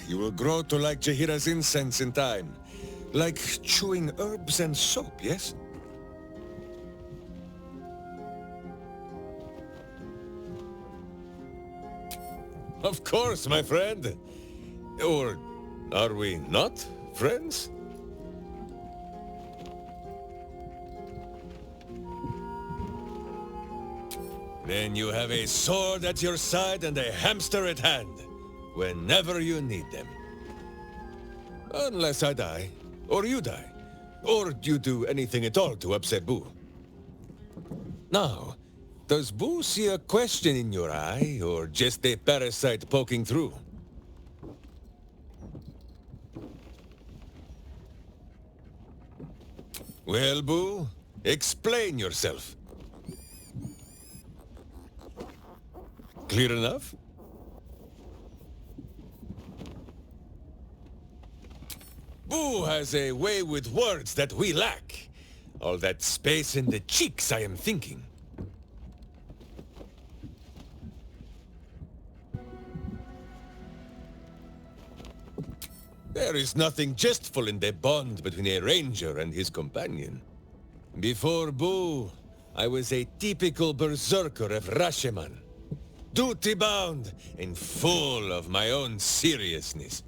you will grow to like Jahira's incense in time. Like chewing herbs and soap, yes? Of course, my friend. Or are we not friends? Then you have a sword at your side and a hamster at hand, whenever you need them. Unless I die, or you die, or you do anything at all to upset Boo. Now, does Boo see a question in your eye, or just a parasite poking through? Well, Boo, explain yourself. Clear enough? Boo has a way with words that we lack. All that space in the cheeks, I am thinking. There is nothing jestful in the bond between a ranger and his companion. Before Boo, I was a typical berserker of Rashomon. Duty-bound and full of my own seriousness.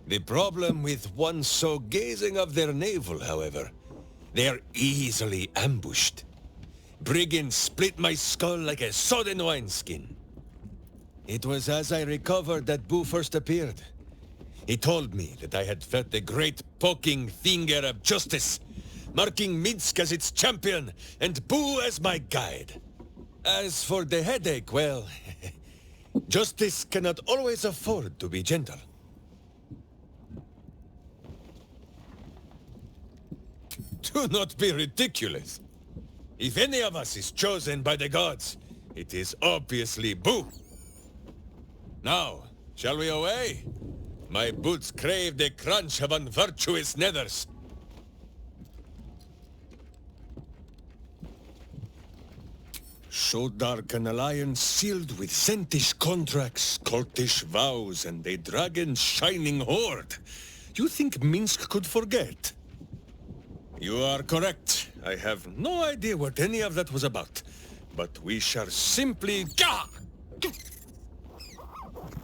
The problem with one so gazing of their navel, however, they are easily ambushed. Brigands split my skull like a sodden wineskin. It was as I recovered that Boo first appeared. He told me that I had felt the great poking finger of justice, marking Minsc as its champion and Boo as my guide. As for the headache, well, justice cannot always afford to be gentle. Do not be ridiculous. If any of us is chosen by the gods, it is obviously Boo. Now, shall we away? My boots crave the crunch of unvirtuous nethers. So dark an alliance sealed with Sentish contracts, cultish vows, and a dragon's shining hoard. You think Minsc could forget? You are correct. I have no idea what any of that was about. But we shall simply...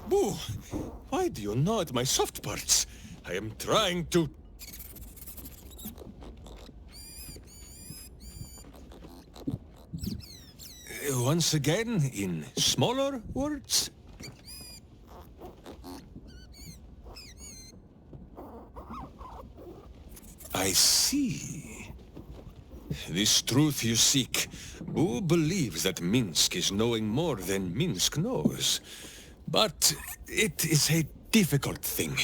Boo! Why do you gnaw at my soft parts? I am trying to... Once again, in smaller words? I see. This truth you seek. Boo believes that Minsc is knowing more than Minsc knows. But it is a difficult thing.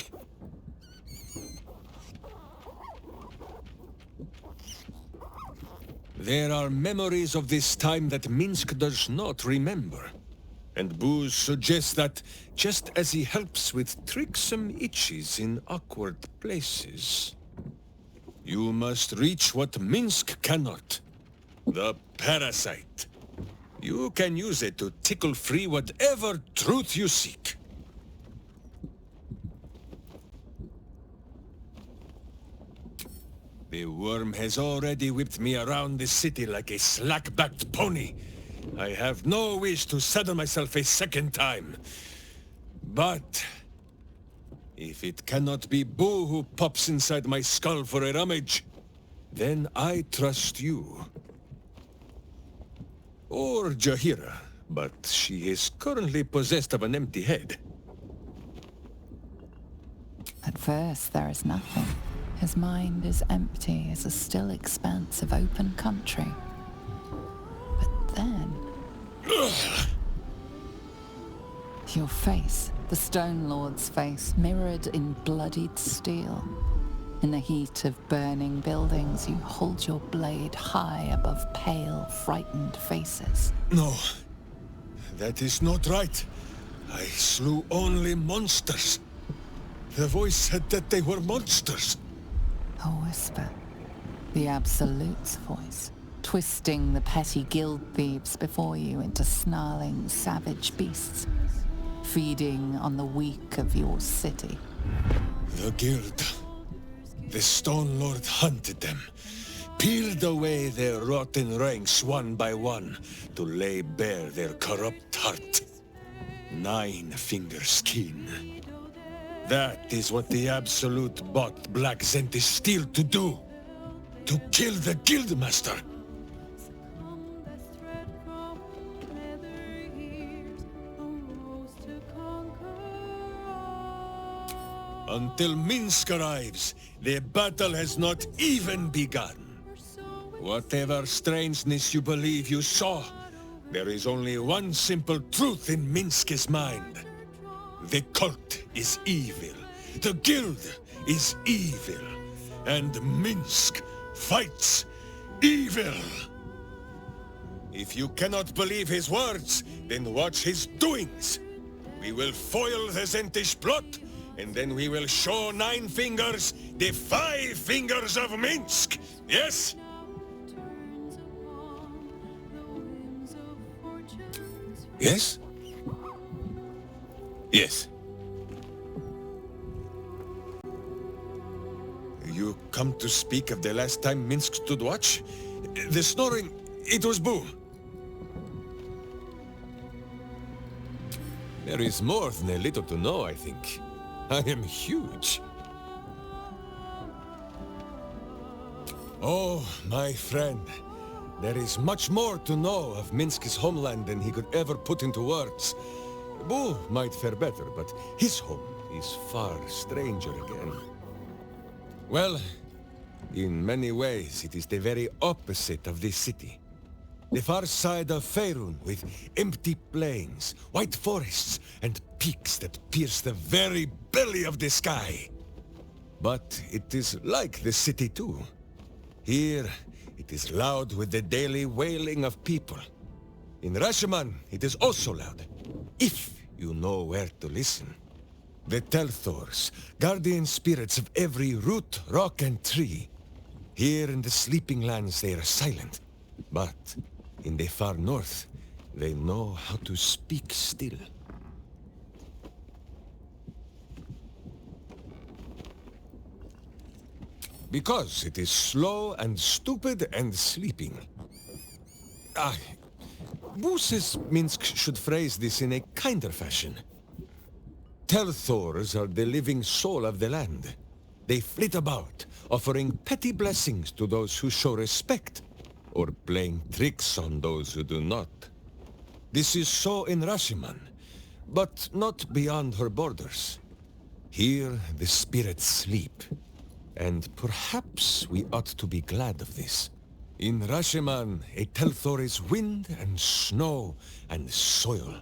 There are memories of this time that Minsc does not remember. And Boo suggests that, just as he helps with tricksome itches in awkward places, you must reach what Minsc cannot. The parasite. You can use it to tickle free whatever truth you seek. The worm has already whipped me around the city like a slack-backed pony. I have no wish to saddle myself a second time. But if it cannot be Boo who pops inside my skull for a rummage, then I trust you. Or Jahira, but she is currently possessed of an empty head. At first, there is nothing. His mind is empty as a still expanse of open country. But then... Your face, the Stone Lord's face, mirrored in bloodied steel. In the heat of burning buildings, you hold your blade high above pale, frightened faces. No, that is not right. I slew only monsters. The voice said that they were monsters. A whisper. The Absolute's voice, twisting the petty guild thieves before you into snarling, savage beasts. feeding on the weak of your city. The guild. The Stone Lord hunted them, peeled away their rotten ranks one by one to lay bare their corrupt heart. 9 fingers keen. That is what the Absolute bought Black Zentish Steel to do. To kill the Guildmaster. Until Minsc arrives, the battle has not even begun. Whatever strangeness you believe you saw, there is only one simple truth in Minsc's mind. The cult is evil. The guild is evil. And Minsc fights evil. If you cannot believe his words, then watch his doings. We will foil the Zentish plot, and then we will show 9 fingers the 5 fingers of Minsc. Yes? Yes? Yes. You come to speak of the last time Minsc stood watch? The snoring, it was Boo. There is more than a little to know, I think. I am huge. Oh, my friend. There is much more to know of Minsc's homeland than he could ever put into words. Boo might fare better, but his home is far stranger again. Well, in many ways, it is the very opposite of this city. The far side of Faerun, with empty plains, white forests, and peaks that pierce the very belly of the sky. But it is like the city too. Here, it is loud with the daily wailing of people. In Rashomon, it is also loud, if you know where to listen. The Telthors, guardian spirits of every root, rock, and tree. Here in the Sleeping Lands they are silent, but in the far north, they know how to speak still. Because it is slow and stupid and sleeping. Boo says Minsc should phrase this in a kinder fashion. Telthors are the living soul of the land. They flit about, offering petty blessings to those who show respect, or playing tricks on those who do not. This is so in Rashomon, but not beyond her borders. Here the spirits sleep, and perhaps we ought to be glad of this. In Rashomon, a Telthor is wind and snow and soil.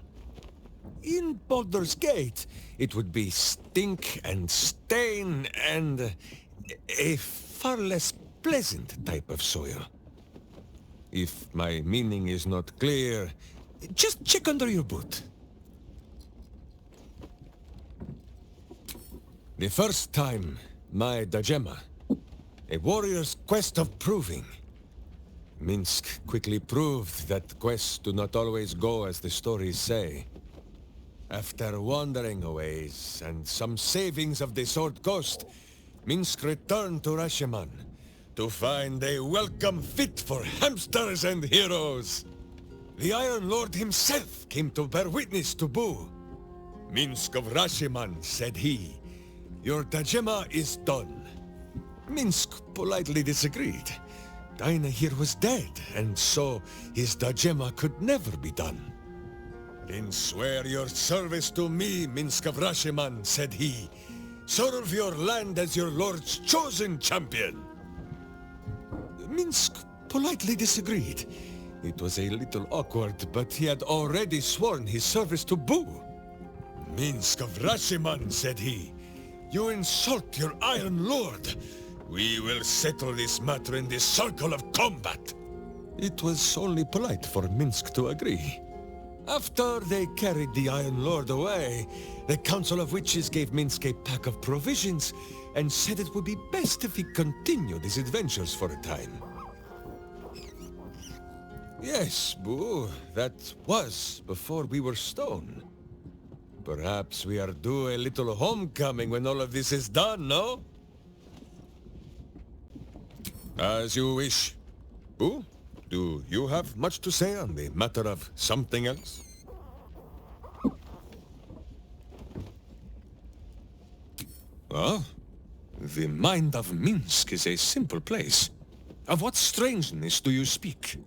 In Baldur's Gate, it would be stink and stain and a far less pleasant type of soil. If my meaning is not clear, just check under your boot. The first time, my Dajema, a warrior's quest of proving. Minsc quickly proved that quests do not always go as the stories say. After wandering a ways and some savings of the Sword Coast, Minsc returned to Rashomon to find a welcome fit for hamsters and heroes. The Iron Lord himself came to bear witness to Boo. Minsc of Rashomon, said he, your Dajema is done. Minsc politely disagreed. Dinah here was dead, and so his Dajema could never be done. Then swear your service to me, Minsc of Rashomon, said he. Serve your land as your lord's chosen champion. Minsc politely disagreed. It was a little awkward, but he had already sworn his service to Boo. Minsc of Rashomon, said he. You insult your Iron Lord. We will settle this matter in the circle of combat. It was only polite for Minsc to agree. After they carried the Iron Lord away, the Council of Witches gave Minsc a pack of provisions and said it would be best if he continued his adventures for a time. Yes, Boo, that was before we were stone. Perhaps we are due a little homecoming when all of this is done, no? As you wish. Boo, do you have much to say on the matter of something else? Well, the mind of Minsc is a simple place. Of what strangeness do you speak?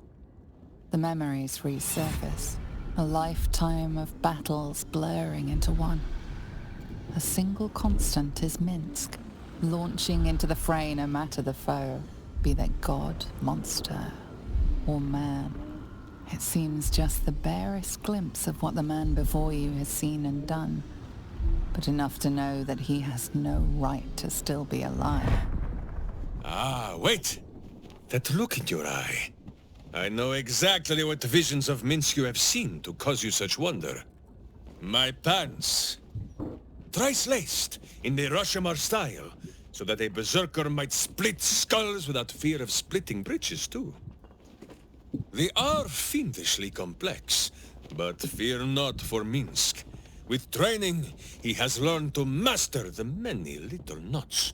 The memories resurface, a lifetime of battles blurring into one. A single constant is Minsc, launching into the fray no matter the foe, be they god, monster, or man. It seems just the barest glimpse of what the man before you has seen and done, but enough to know that he has no right to still be alive. Ah, wait! That look in your eye. I know exactly what visions of Minsc you have seen to cause you such wonder. My pants. Thrice laced, in the Rashomar style, so that a berserker might split skulls without fear of splitting breeches too. They are fiendishly complex, but fear not for Minsc. With training, he has learned to master the many little knots.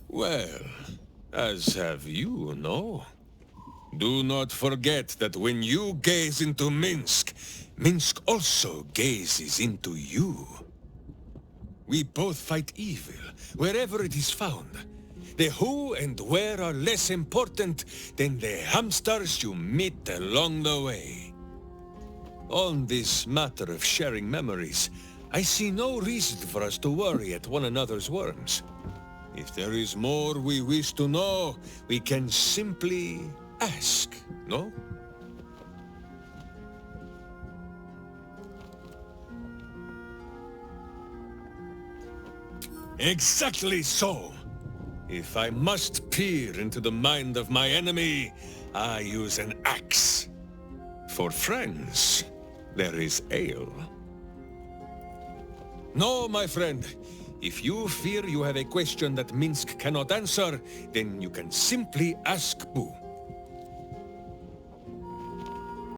Well, as have you, no? Do not forget that when you gaze into Minsc, Minsc also gazes into you. We both fight evil, wherever it is found. The who and where are less important than the hamsters you meet along the way. On this matter of sharing memories, I see no reason for us to worry at one another's worms. If there is more we wish to know, we can simply ask, no? Exactly so! If I must peer into the mind of my enemy, I use an axe. For friends, there is ale. No, my friend. If you fear you have a question that Minsc cannot answer, then you can simply ask Boo.